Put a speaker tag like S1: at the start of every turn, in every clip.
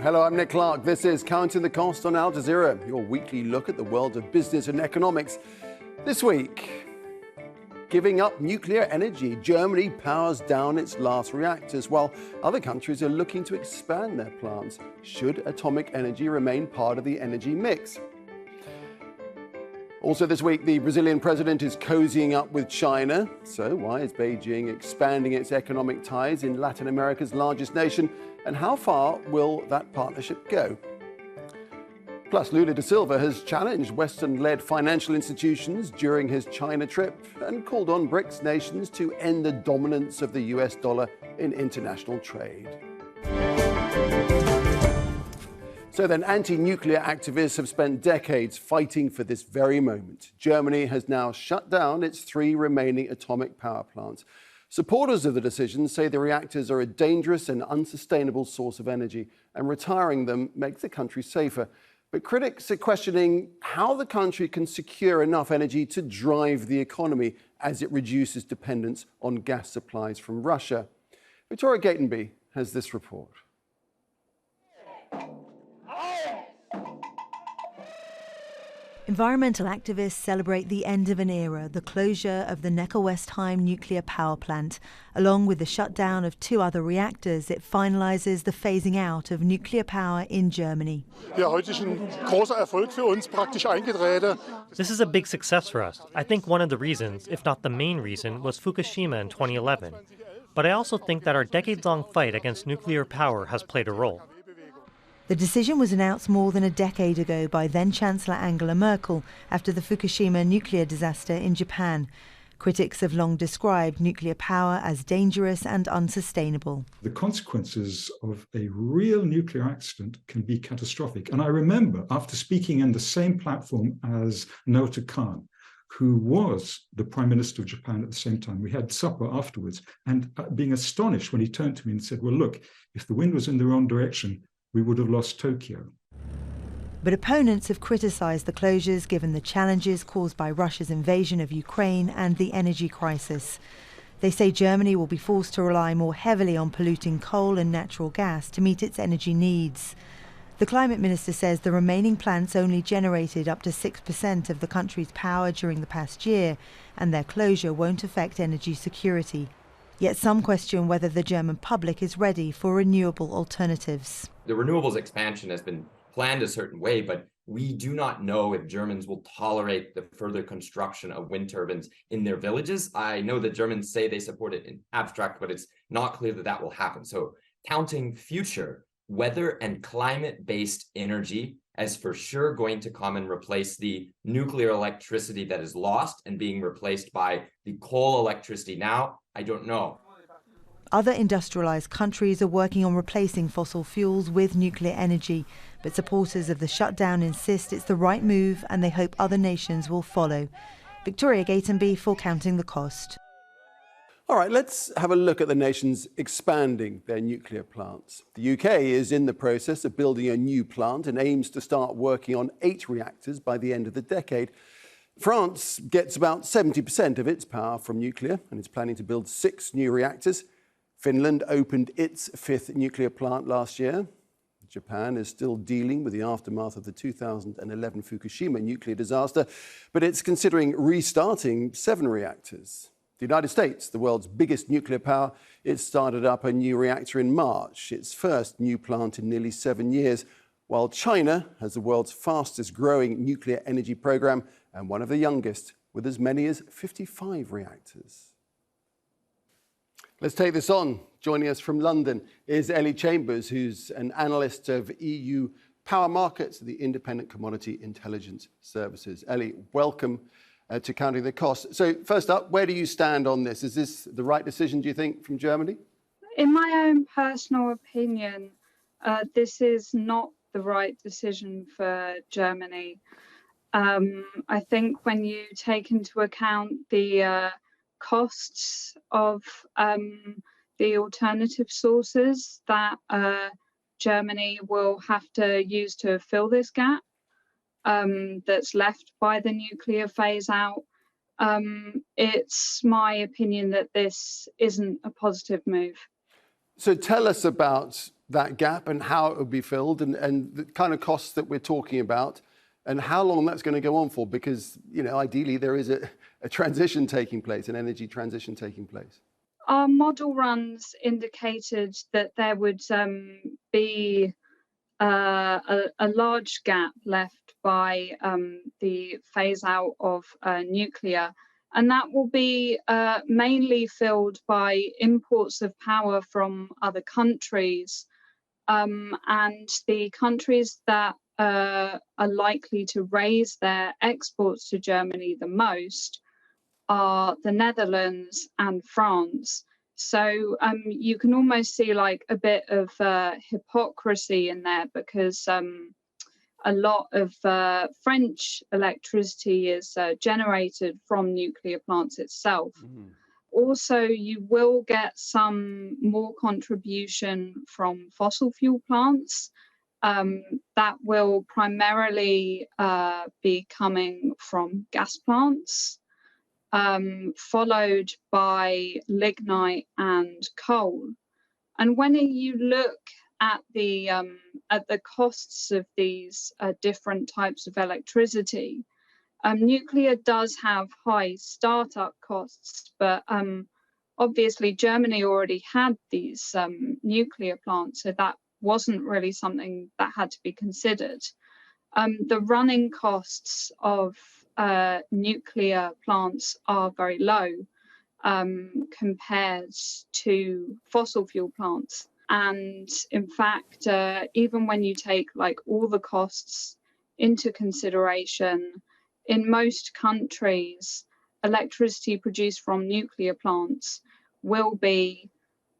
S1: Hello, I'm Nick Clark. This is Counting the Cost on Al Jazeera, your weekly look at the world of business and economics. This week, giving up nuclear energy. Germany powers down its last reactors, while other countries are looking to expand their plants. Should atomic energy remain part of the energy mix? Also this week, the Brazilian president is cozying up with China. So why is Beijing expanding its economic ties in Latin America's largest nation? And how far will that partnership go? Plus, Lula Da Silva has challenged Western-led financial institutions during his China trip and called on BRICs nations to end the dominance of the US dollar in international trade. So then, anti-nuclear activists have spent decades fighting for this very moment. Germany has now shut down its 3 remaining atomic power plants. Supporters of the decision say the reactors are a dangerous and unsustainable source of energy, and retiring them makes the country safer. But critics are questioning how the country can secure enough energy to drive the economy as it reduces dependence on gas supplies from Russia. Victoria Gatenby has this report.
S2: Environmental activists celebrate the end of an era, the closure of the Neckar-Westheim nuclear power plant. Along with the shutdown of 2 other reactors, it finalises the phasing out of nuclear power in Germany.
S3: This
S4: is a big success for us. I think one of the reasons, if not the main reason, was Fukushima in 2011. But I also think that our decades-long fight against nuclear power has played a role.
S2: The decision was announced more than a decade ago by then-Chancellor Angela Merkel after the Fukushima nuclear disaster in Japan. Critics have long described nuclear power as dangerous and unsustainable.
S5: The consequences of a real nuclear accident can be catastrophic. And I remember, after speaking in the same platform as Naoto Kan, who was the Prime Minister of Japan at the same time, we had supper afterwards, and being astonished when he turned to me and said, well, look, if the wind was in the wrong direction, we would have lost Tokyo.
S2: But opponents have criticised the closures given the challenges caused by Russia's invasion of Ukraine and the energy crisis. They say Germany will be forced to rely more heavily on polluting coal and natural gas to meet its energy needs. The climate minister says the remaining plants only generated up to 6% of the country's power during the past year, and their closure won't affect energy security. Yet some question whether the German public is ready for renewable alternatives.
S6: The renewables expansion has been planned a certain way, but we do not know if Germans will tolerate the further construction of wind turbines in their villages. I know that Germans say they support it in abstract, but it's not clear that that will happen. So counting future weather and climate-based energy as for sure going to come and replace the nuclear electricity that is lost and being replaced by the coal electricity now, I don't know.
S2: Other industrialised countries are working on replacing fossil fuels with nuclear energy, but supporters of the shutdown insist it's the right move and they hope other nations will follow. Victoria Gatenby for Counting the Cost.
S1: All right, let's have a look at the nations expanding their nuclear plants. The UK is in the process of building a new plant and aims to start working on 8 reactors by the end of the decade. France gets about 70% of its power from nuclear and is planning to build 6 new reactors. Finland opened its 5th nuclear plant last year. Japan is still dealing with the aftermath of the 2011 Fukushima nuclear disaster, but it's considering restarting 7 reactors. The United States, the world's biggest nuclear power, it started up a new reactor in March, its first new plant in nearly 7 years, while China has the world's fastest growing nuclear energy program and one of the youngest, with as many as 55 reactors. Let's take this on. Joining us from London is Ellie Chambers, who's an analyst of EU power markets at the Independent Commodity Intelligence Services. Ellie, welcome to Counting the Cost. So first up, where do you stand on this? Is this the right decision, do you think, from Germany?
S7: In my own personal opinion, this is not the right decision for Germany. I think when you take into account the costs of the alternative sources that Germany will have to use to fill this gap that's left by the nuclear phase out, it's my opinion that this isn't a positive move.
S1: So tell us about that gap and how it would be filled and the kind of costs that we're talking about and how long that's going to go on for? Because, ideally there is a transition taking place, an energy transition taking place.
S7: Our model runs indicated that there would be a large gap left by the phase out of nuclear, and that will be mainly filled by imports of power from other countries, and the countries that are likely to raise their exports to Germany the most are the Netherlands and France. So you can almost see like a bit of hypocrisy in there, because a lot of French electricity is generated from nuclear plants itself. Mm. Also, you will get some more contribution from fossil fuel plants. That will primarily be coming from gas plants, followed by lignite and coal. And when you look at the costs of these different types of electricity, nuclear does have high startup costs, but obviously Germany already had these nuclear plants, so that wasn't really something that had to be considered. The running costs of nuclear plants are very low compared to fossil fuel plants. And in fact, even when you take like all the costs into consideration, in most countries, electricity produced from nuclear plants will be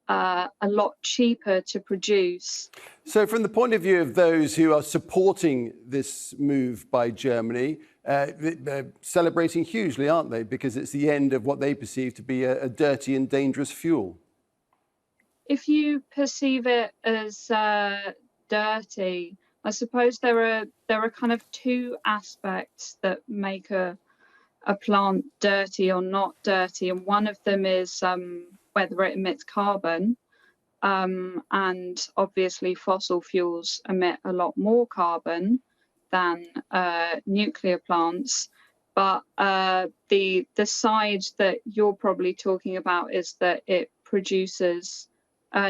S7: a lot cheaper to produce.
S1: So from the point of view of those who are supporting this move by Germany, they're celebrating hugely, aren't they? Because it's the end of what they perceive to be a dirty and dangerous fuel.
S7: If you perceive it as dirty, I suppose there are kind of two aspects that make a plant dirty or not dirty, and one of them is whether it emits carbon, and obviously fossil fuels emit a lot more carbon than nuclear plants. But the side that you're probably talking about is that it produces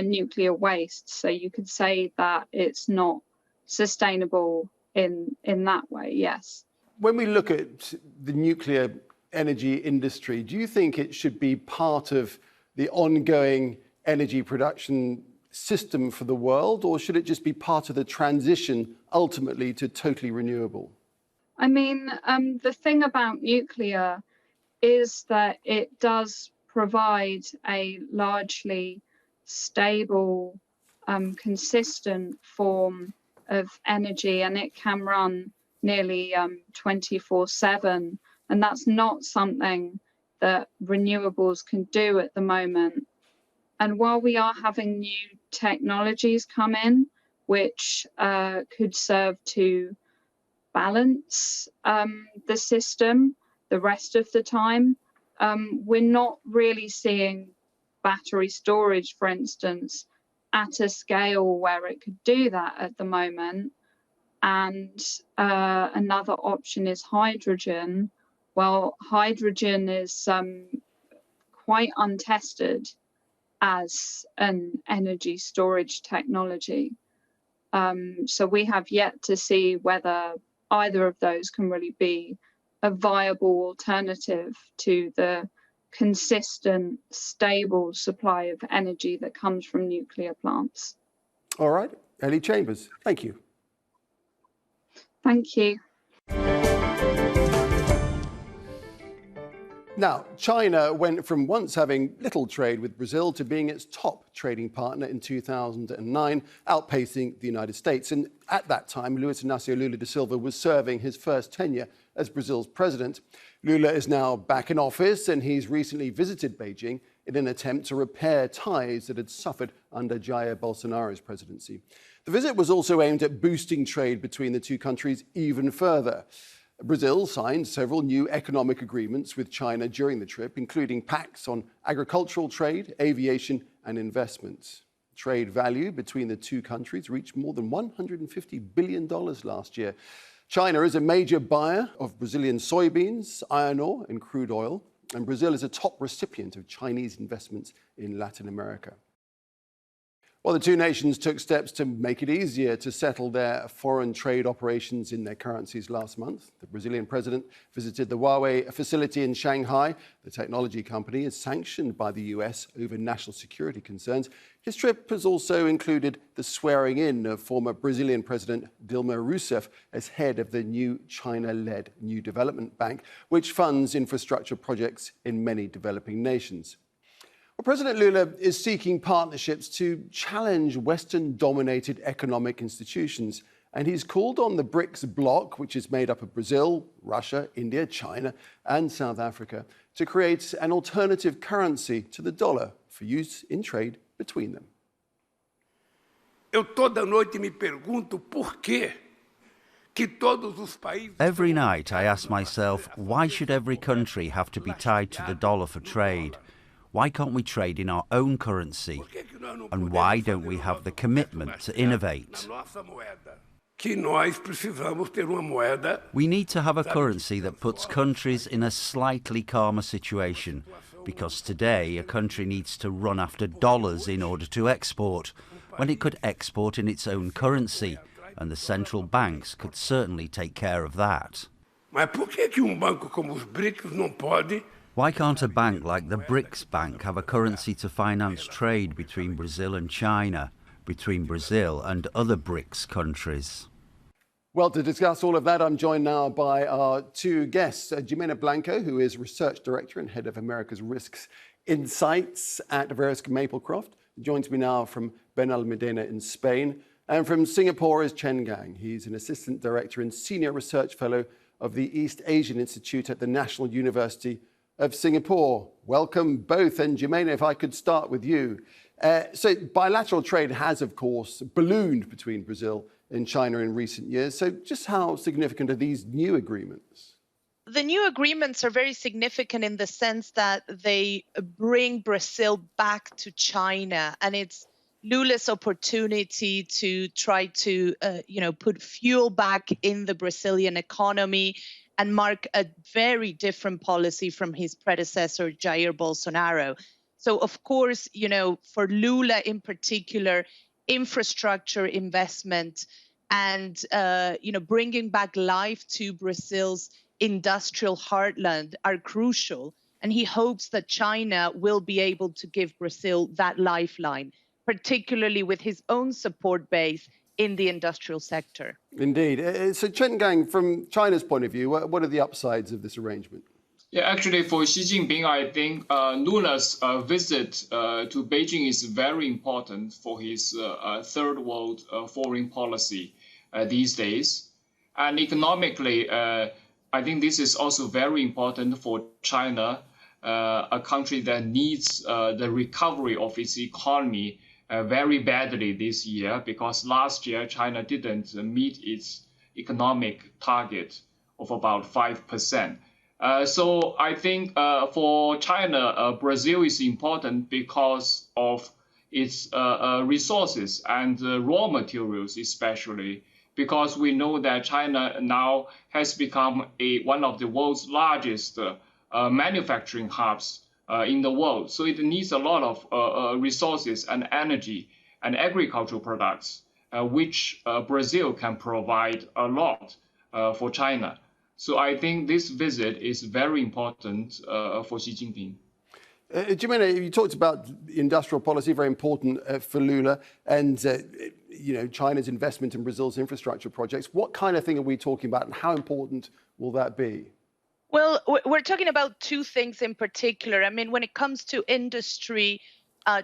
S7: nuclear waste. So you could say that it's not sustainable in that way, yes.
S1: When we look at the nuclear energy industry, do you think it should be part of the ongoing energy production system for the world, or should it just be part of the transition ultimately to totally renewable?
S7: I mean, the thing about nuclear is that it does provide a largely stable, consistent form of energy, and it can run nearly 24/7. And that's not something that renewables can do at the moment. And while we are having new technologies come in, which could serve to balance the system the rest of the time, we're not really seeing battery storage, for instance, at a scale where it could do that at the moment. And another option is hydrogen. Well, hydrogen is quite untested as an energy storage technology. So we have yet to see whether either of those can really be a viable alternative to the consistent, stable supply of energy that comes from nuclear plants.
S1: All right, Ellie Chambers, thank you.
S7: Thank you.
S1: Now, China went from once having little trade with Brazil to being its top trading partner in 2009, outpacing the United States. And at that time, Luis Inácio Lula da Silva was serving his first tenure as Brazil's president. Lula is now back in office, and he's recently visited Beijing in an attempt to repair ties that had suffered under Jair Bolsonaro's presidency. The visit was also aimed at boosting trade between the two countries even further. Brazil signed several new economic agreements with China during the trip, including pacts on agricultural trade, aviation and investments. Trade value between the two countries reached more than $150 billion last year. China is a major buyer of Brazilian soybeans, iron ore, and crude oil, and Brazil is a top recipient of Chinese investments in Latin America. Well, the two nations took steps to make it easier to settle their foreign trade operations in their currencies last month. The Brazilian president visited the Huawei facility in Shanghai. The technology company is sanctioned by the US over national security concerns. His trip has also included the swearing in of former Brazilian President Dilma Rousseff as head of the new China-led New Development Bank, which funds infrastructure projects in many developing nations. Well, President Lula is seeking partnerships to challenge Western-dominated economic institutions, and he's called on the BRICs bloc, which is made up of Brazil, Russia, India, China, and South Africa, to create an alternative currency to the dollar for use in trade between them.
S3: Eu toda noite me pergunto por quê que todos os países.
S8: Every night I ask myself, why should every country have to be tied to the dollar for trade? Why can't we trade in our own currency? And why don't we have the commitment to innovate? We need to have a currency that puts countries in a slightly calmer situation, because today a country needs to run after dollars in order to export, when it could export in its own currency, and the central banks could certainly take care of that.
S3: Mas por que banco como os BRICs não pode?
S8: Why can't a bank like the BRICS Bank have a currency to finance trade between Brazil and China, between Brazil and other BRICS countries?
S1: Well, to discuss all of that, I'm joined now by our two guests, Jimena Blanco, who is Research Director and Head of America's Risks Insights at Verisk Maplecroft, joins me now from Benalmádena in Spain, and from Singapore is Chen Gang. He's an Assistant Director and Senior Research Fellow of the East Asian Institute at the National University of Singapore. Welcome both. And Jimena, if I could start with you. So bilateral trade has, of course, ballooned between Brazil and China in recent years. So just how significant are these new agreements?
S9: The new agreements are very significant in the sense that they bring Brazil back to China, and it's Lula's opportunity to try to, put fuel back in the Brazilian economy and mark a very different policy from his predecessor, Jair Bolsonaro. So, of course, for Lula in particular, infrastructure investment and, bringing back life to Brazil's industrial heartland are crucial. And he hopes that China will be able to give Brazil that lifeline, particularly with his own support base in the industrial sector.
S1: Indeed. So Chen Gang, from China's point of view, what are the upsides of this arrangement?
S10: Yeah, actually, for Xi Jinping, I think Lula's visit to Beijing is very important for his third world foreign policy these days. And economically, I think this is also very important for China, a country that needs the recovery of its economy very badly this year, because last year China didn't meet its economic target of about 5%. So I think for China, Brazil is important because of its resources and raw materials, especially because we know that China now has become one of the world's largest manufacturing hubs in the world. So it needs a lot of resources and energy and agricultural products, which Brazil can provide a lot for China. So I think this visit is very important for Xi Jinping.
S1: Jimena, you talked about industrial policy, very important for Lula, and China's investment in Brazil's infrastructure projects. What kind of thing are we talking about, and how important will that be?
S9: Well, we're talking about two things in particular. I mean, when it comes to industry,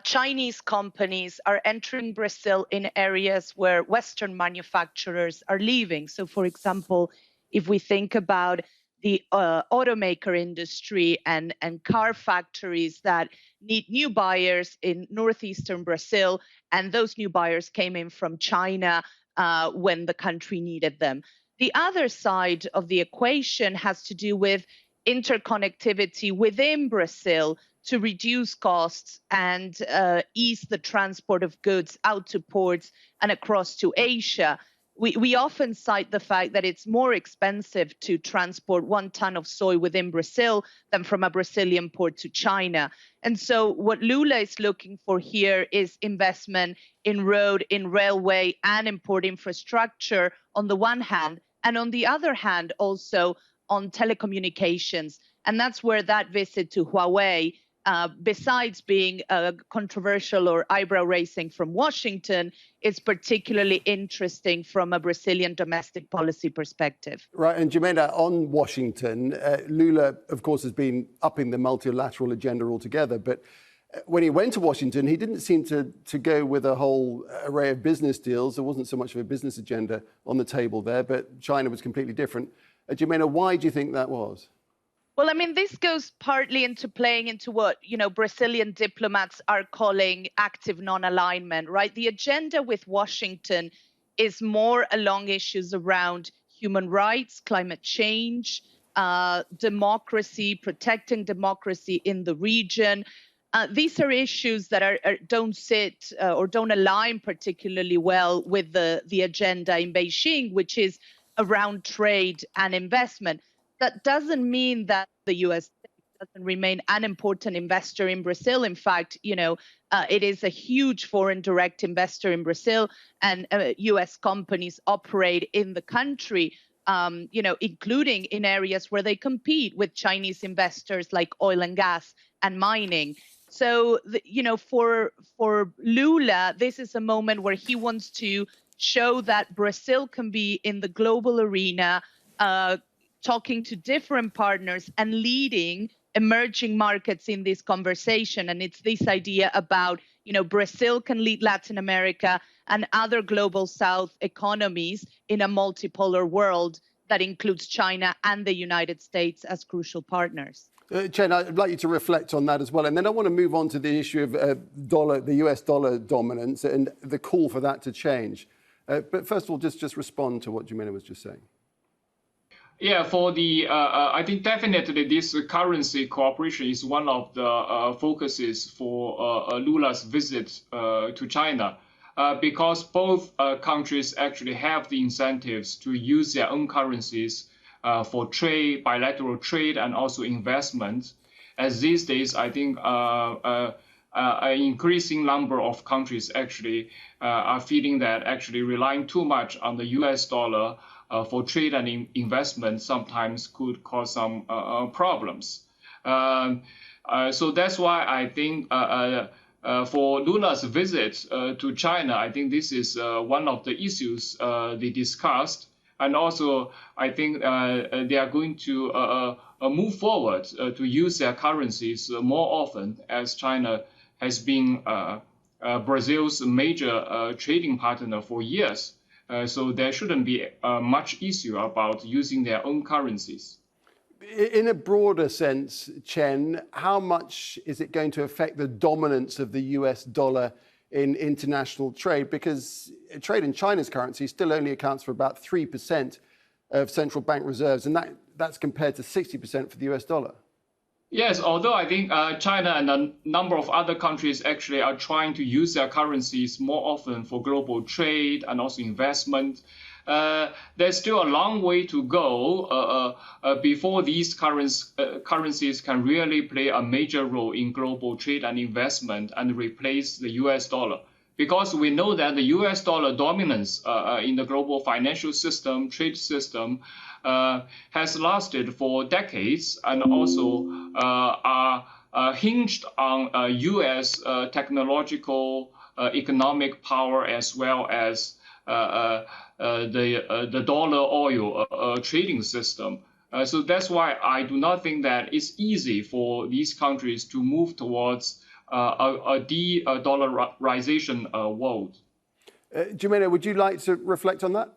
S9: Chinese companies are entering Brazil in areas where Western manufacturers are leaving. So, for example, if we think about the automaker industry and car factories that need new buyers in northeastern Brazil, and those new buyers came in from China when the country needed them. The other side of the equation has to do with interconnectivity within Brazil to reduce costs and ease the transport of goods out to ports and across to Asia. We often cite the fact that it's more expensive to transport 1 ton of soy within Brazil than from a Brazilian port to China. And so what Lula is looking for here is investment in road, in railway, and in port infrastructure on the one hand, and on the other hand, also on telecommunications. And that's where that visit to Huawei, besides being controversial or eyebrow-raising from Washington, is particularly interesting from a Brazilian domestic policy perspective.
S1: Right, and Jimena, on Washington, Lula, of course, has been upping the multilateral agenda altogether, but when he went to Washington, he didn't seem to go with a whole array of business deals. There wasn't so much of a business agenda on the table there, but China was completely different. Jimena, why do you think that was?
S9: Well, I mean, this goes partly into playing into what, Brazilian diplomats are calling active non-alignment, right? The agenda with Washington is more along issues around human rights, climate change, democracy, protecting democracy in the region. These are issues that don't sit or don't align particularly well with the agenda in Beijing, which is around trade and investment. That doesn't mean that the U.S. doesn't remain an important investor in Brazil. In fact, it is a huge foreign direct investor in Brazil, and U.S. companies operate in the country, including in areas where they compete with Chinese investors like oil and gas and mining. So, for Lula, this is a moment where he wants to show that Brazil can be in the global arena, talking to different partners and leading emerging markets in this conversation. And it's this idea about, Brazil can lead Latin America and other global South economies in a multipolar world that includes China and the United States as crucial partners.
S1: Chen, I'd like you to reflect on that as well. And then I want to move on to the issue of the US dollar dominance and the call for that to change. But first of all, just respond to what Jimena was just saying.
S10: Yeah, for I think definitely this currency cooperation is one of the focuses for Lula's visit to China, because both countries actually have the incentives to use their own currencies for trade, bilateral trade, and also investment. As these days, I think an increasing number of countries actually are feeling that actually relying too much on the US dollar for trade and investment sometimes could cause some problems. So that's why I think for Lula's visit to China, I think this is one of the issues they discussed. And also, I think they are going to move forward to use their currencies more often, as China has been Brazil's major trading partner for years. So there shouldn't be much issue about using their own currencies.
S1: In a broader sense, Chen, how much is it going to affect the dominance of the US dollar in international trade? Because trade in China's currency still only accounts for about 3% of central bank reserves, and that's compared to 60% for the US dollar.
S10: Yes, although I think China and a number of other countries actually are trying to use their currencies more often for global trade and also investment, there's still a long way to go before these currencies can really play a major role in global trade and investment and replace the US dollar. Because we know that the US dollar dominance in the global financial system, trade system, has lasted for decades and also are hinged on US technological, economic power, as well as the dollar oil trading system. So that's why I do not think that it's easy for these countries to move towards a de-dollarization world.
S1: Jimena, would you like to reflect on that?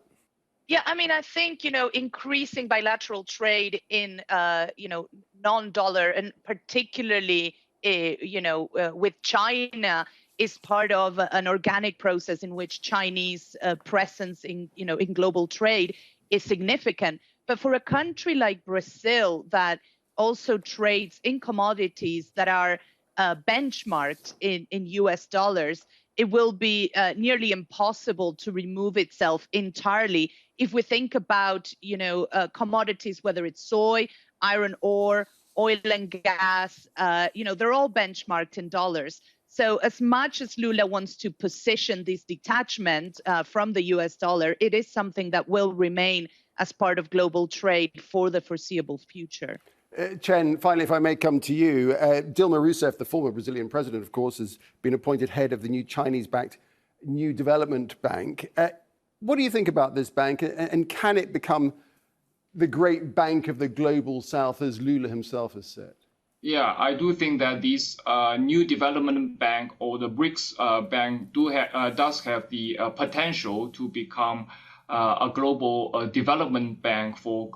S9: Yeah, I mean, I think, increasing bilateral trade in, non-dollar and particularly, with China is part of an organic process in which Chinese presence in global trade is significant. But for a country like Brazil that also trades in commodities that are benchmarked in US dollars, it will be nearly impossible to remove itself entirely. If we think about, commodities, whether it's soy, iron ore, oil and gas, they're all benchmarked in dollars. So as much as Lula wants to position this detachment from the US dollar, it is something that will remain as part of global trade for the foreseeable future.
S1: Chen, finally, if I may come to you, Dilma Rousseff, the former Brazilian president, of course, has been appointed head of the new Chinese-backed New Development Bank. What do you think about this bank, and can it become the great bank of the global south, as Lula himself has said?
S10: Yeah, I do think that this new development bank, or the BRICs bank, does have the potential to become a global development bank for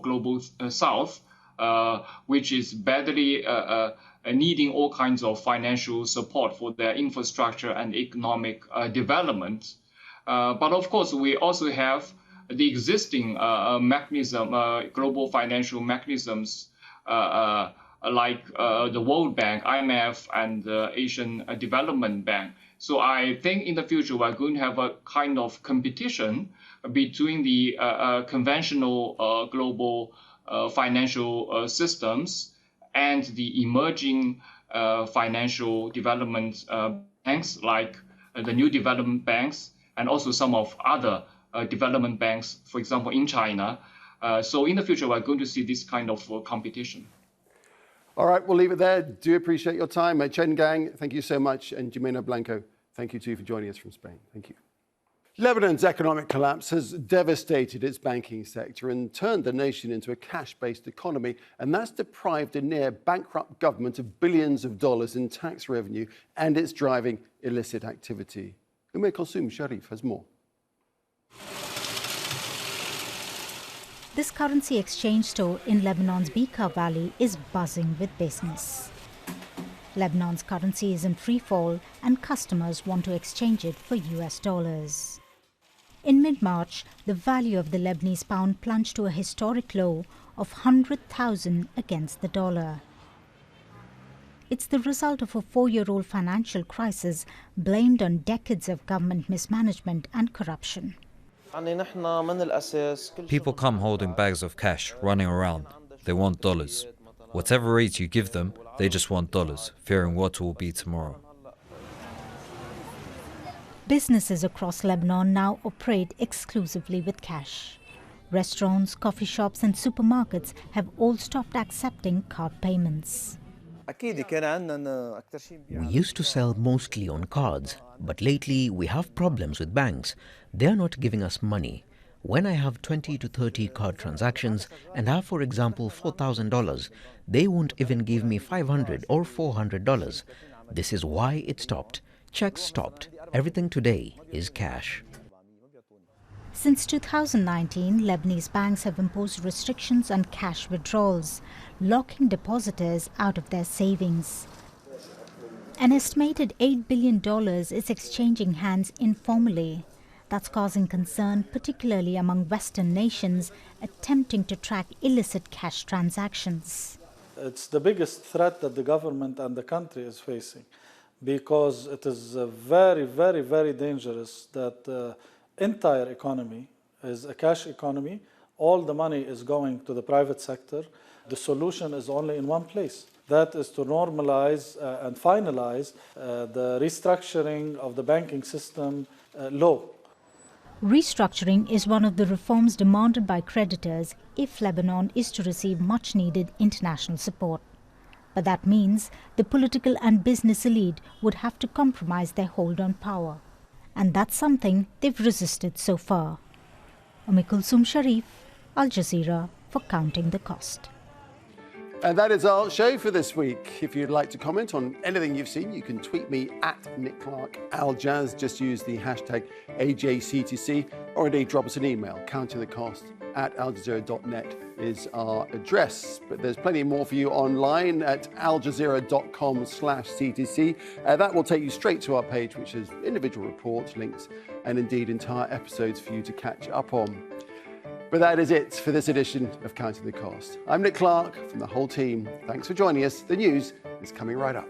S10: global south, which is badly needing all kinds of financial support for their infrastructure and economic development. But of course, we also have the existing global financial mechanisms like the World Bank, IMF, and the Asian Development Bank. So I think in the future, we're going to have a kind of competition between the conventional global financial systems and the emerging financial development banks like the new development banks, and also some of other development banks, for example, in China. So in the future, we're going to see this kind of competition.
S1: All right, we'll leave it there. Do appreciate your time. Chen Gang, thank you so much. And Jimena Blanco, thank you too for joining us from Spain. Thank you. Lebanon's economic collapse has devastated its banking sector and turned the nation into a cash-based economy, and that's deprived a near-bankrupt government of billions of dollars in tax revenue, and it's driving illicit activity. Kulsum Sharif has more.
S11: This currency exchange store in Lebanon's Bekaa Valley is buzzing with business. Lebanon's currency is in free fall and customers want to exchange it for US dollars. In mid-March, the value of the Lebanese pound plunged to a historic low of 100,000 against the dollar. It's the result of a 4-year-old financial crisis blamed on decades of government mismanagement and corruption.
S12: People come holding bags of cash, running around. They want dollars. Whatever rate you give them, they just want dollars, fearing what will be tomorrow.
S11: Businesses across Lebanon now operate exclusively with cash. Restaurants, coffee shops and supermarkets have all stopped accepting card payments.
S13: We used to sell mostly on cards, but lately we have problems with banks. They are not giving us money. When I have 20 to 30 card transactions and have, for example, $4,000, they won't even give me $500 or $400. This is why it stopped. Checks stopped. Everything today is cash.
S11: Since 2019, Lebanese banks have imposed restrictions on cash withdrawals, locking depositors out of their savings. An estimated $8 billion is exchanging hands informally. That's causing concern, particularly among Western nations attempting to track illicit cash transactions.
S14: It's the biggest threat that the government and the country is facing, because it is very, very, very dangerous that the entire economy is a cash economy. All the money is going to the private sector. The solution is only in one place. That is to normalize and finalize the restructuring of the banking system law.
S11: Restructuring is one of the reforms demanded by creditors if Lebanon is to receive much-needed international support. But that means the political and business elite would have to compromise their hold on power. And that's something they've resisted so far. Kulsum Sharif, Al Jazeera, for Counting the Cost.
S1: And that is our show for this week. If you'd like to comment on anything you've seen, you can tweet me at Nick Clark Aljaz. Just use the hashtag AJCTC, or indeed drop us an email. countingthecost@aljazeera.net is our address. But there's plenty more for you online at aljazeera.com/CTC. That will take you straight to our page, which has individual reports, links, and indeed entire episodes for you to catch up on. But that is it for this edition of Counting the Cost. I'm Nick Clark from the whole team. Thanks for joining us. The news is coming right up.